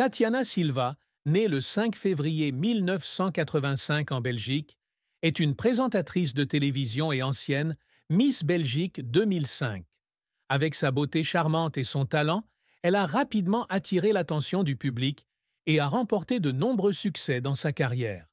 Tatiana Silva, née le 5 février 1985 en Belgique, est une présentatrice de télévision et ancienne Miss Belgique 2005. Avec sa beauté charmante et son talent, elle a rapidement attiré l'attention du public et a remporté de nombreux succès dans sa carrière.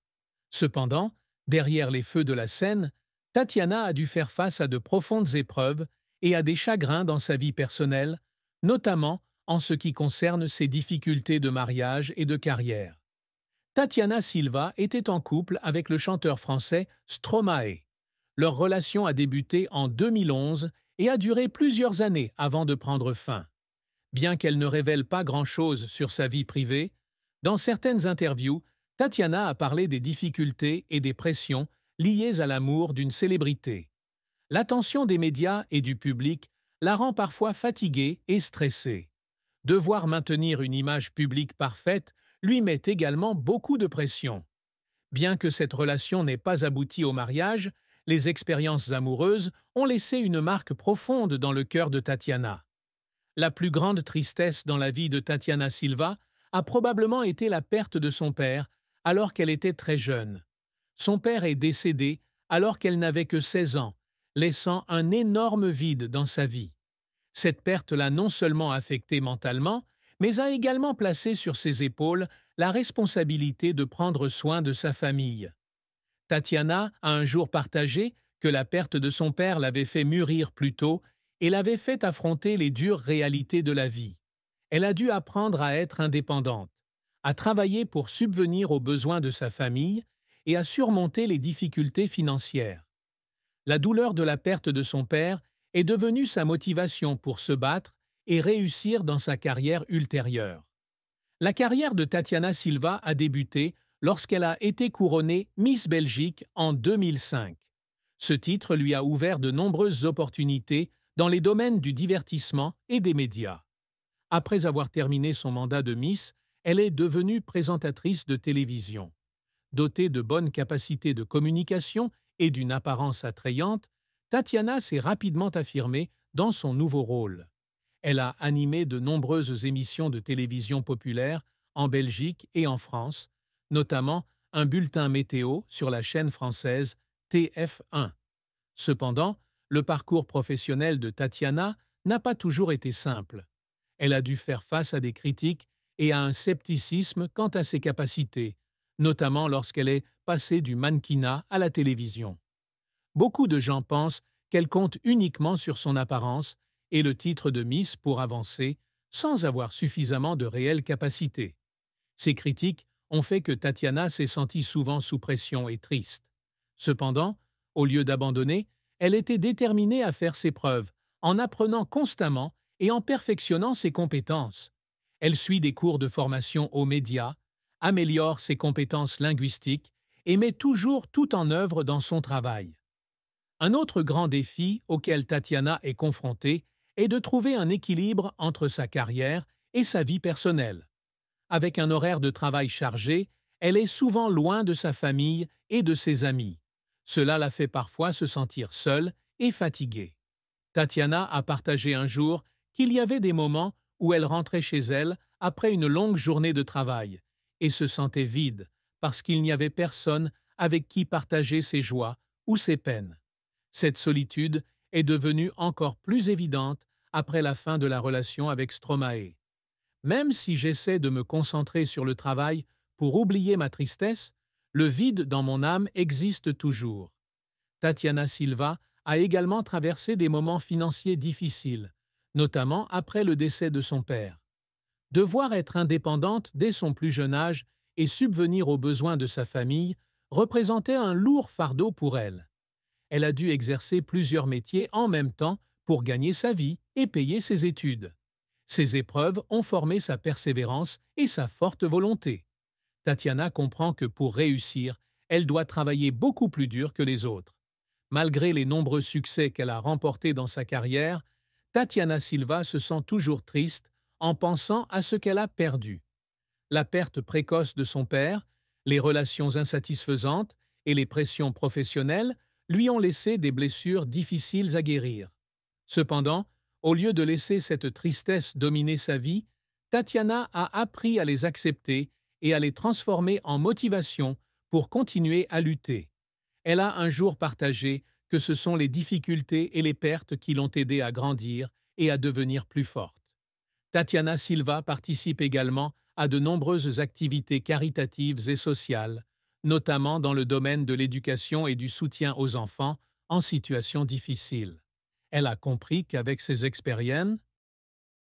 Cependant, derrière les feux de la scène, Tatiana a dû faire face à de profondes épreuves et à des chagrins dans sa vie personnelle, notamment en ce qui concerne ses difficultés de mariage et de carrière. Tatiana Silva était en couple avec le chanteur français Stromae. Leur relation a débuté en 2011 et a duré plusieurs années avant de prendre fin. Bien qu'elle ne révèle pas grand-chose sur sa vie privée, dans certaines interviews, Tatiana a parlé des difficultés et des pressions liées à l'amour d'une célébrité. L'attention des médias et du public la rend parfois fatiguée et stressée. Devoir maintenir une image publique parfaite lui met également beaucoup de pression. Bien que cette relation n'ait pas abouti au mariage, les expériences amoureuses ont laissé une marque profonde dans le cœur de Tatiana. La plus grande tristesse dans la vie de Tatiana Silva a probablement été la perte de son père alors qu'elle était très jeune. Son père est décédé alors qu'elle n'avait que 16 ans, laissant un énorme vide dans sa vie. Cette perte l'a non seulement affectée mentalement, mais a également placé sur ses épaules la responsabilité de prendre soin de sa famille. Tatiana a un jour partagé que la perte de son père l'avait fait mûrir plus tôt et l'avait fait affronter les dures réalités de la vie. Elle a dû apprendre à être indépendante, à travailler pour subvenir aux besoins de sa famille et à surmonter les difficultés financières. La douleur de la perte de son père est devenue sa motivation pour se battre et réussir dans sa carrière ultérieure. La carrière de Tatiana Silva a débuté lorsqu'elle a été couronnée Miss Belgique en 2005. Ce titre lui a ouvert de nombreuses opportunités dans les domaines du divertissement et des médias. Après avoir terminé son mandat de Miss, elle est devenue présentatrice de télévision. Dotée de bonnes capacités de communication et d'une apparence attrayante, Tatiana s'est rapidement affirmée dans son nouveau rôle. Elle a animé de nombreuses émissions de télévision populaires en Belgique et en France, notamment un bulletin météo sur la chaîne française TF1. Cependant, le parcours professionnel de Tatiana n'a pas toujours été simple. Elle a dû faire face à des critiques et à un scepticisme quant à ses capacités, notamment lorsqu'elle est passée du mannequinat à la télévision. Beaucoup de gens pensent qu'elle compte uniquement sur son apparence et le titre de Miss pour avancer, sans avoir suffisamment de réelles capacités. Ces critiques ont fait que Tatiana s'est sentie souvent sous pression et triste. Cependant, au lieu d'abandonner, elle était déterminée à faire ses preuves, en apprenant constamment et en perfectionnant ses compétences. Elle suit des cours de formation aux médias, améliore ses compétences linguistiques et met toujours tout en œuvre dans son travail. Un autre grand défi auquel Tatiana est confrontée est de trouver un équilibre entre sa carrière et sa vie personnelle. Avec un horaire de travail chargé, elle est souvent loin de sa famille et de ses amis. Cela la fait parfois se sentir seule et fatiguée. Tatiana a partagé un jour qu'il y avait des moments où elle rentrait chez elle après une longue journée de travail et se sentait vide parce qu'il n'y avait personne avec qui partager ses joies ou ses peines. Cette solitude est devenue encore plus évidente après la fin de la relation avec Stromae. Même si j'essaie de me concentrer sur le travail pour oublier ma tristesse, le vide dans mon âme existe toujours. Tatiana Silva a également traversé des moments financiers difficiles, notamment après le décès de son père. Devoir être indépendante dès son plus jeune âge et subvenir aux besoins de sa famille représentait un lourd fardeau pour elle. Elle a dû exercer plusieurs métiers en même temps pour gagner sa vie et payer ses études. Ces épreuves ont formé sa persévérance et sa forte volonté. Tatiana comprend que pour réussir, elle doit travailler beaucoup plus dur que les autres. Malgré les nombreux succès qu'elle a remportés dans sa carrière, Tatiana Silva se sent toujours triste en pensant à ce qu'elle a perdu. La perte précoce de son père, les relations insatisfaisantes et les pressions professionnelles lui ont laissé des blessures difficiles à guérir. Cependant, au lieu de laisser cette tristesse dominer sa vie, Tatiana a appris à les accepter et à les transformer en motivation pour continuer à lutter. Elle a un jour partagé que ce sont les difficultés et les pertes qui l'ont aidée à grandir et à devenir plus forte. Tatiana Silva participe également à de nombreuses activités caritatives et sociales, notamment dans le domaine de l'éducation et du soutien aux enfants en situation difficile. Elle a compris qu'avec ses expériences,